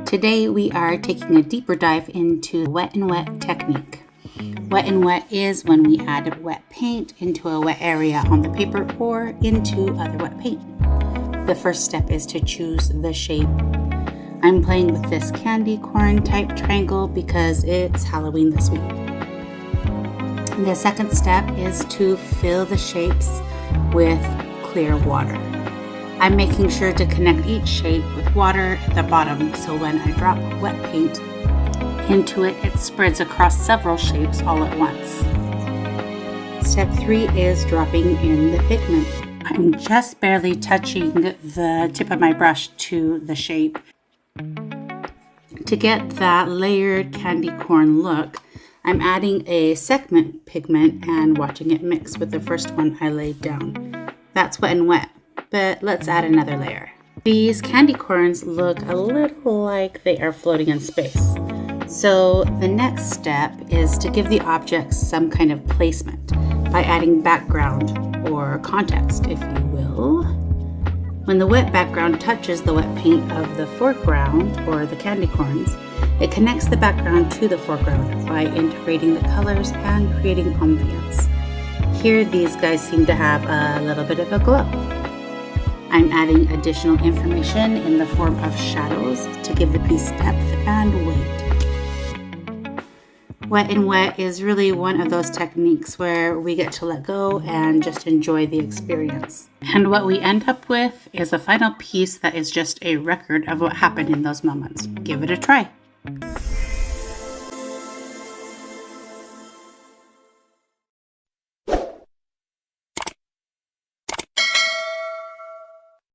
Today we are taking a deeper dive into wet and wet technique. Wet and wet is when we add wet paint into a wet area on the paper or into other wet paint. The first step is to choose the shape. I'm playing with this candy corn type triangle because it's Halloween this week. The second step is to fill the shapes with clear water. I'm making sure to connect each shape with water at the bottom so when I drop wet paint into it, it spreads across several shapes all at once. Step 3 is dropping in the pigment. I'm just barely touching the tip of my brush to the shape. To get that layered candy corn look, I'm adding a segment pigment and watching it mix with the first one I laid down. That's wet and wet, but let's add another layer. These candy corns look a little like they are floating in space. So the next step is to give the objects some kind of placement by adding background or context, if you will. When the wet background touches the wet paint of the foreground or the candy corns, it connects the background to the foreground by integrating the colors and creating ambience. Here, these guys seem to have a little bit of a glow. I'm adding additional information in the form of shadows to give the piece depth and weight. Wet and wet is really one of those techniques where we get to let go and just enjoy the experience. And what we end up with is a final piece that is just a record of what happened in those moments. Give it a try.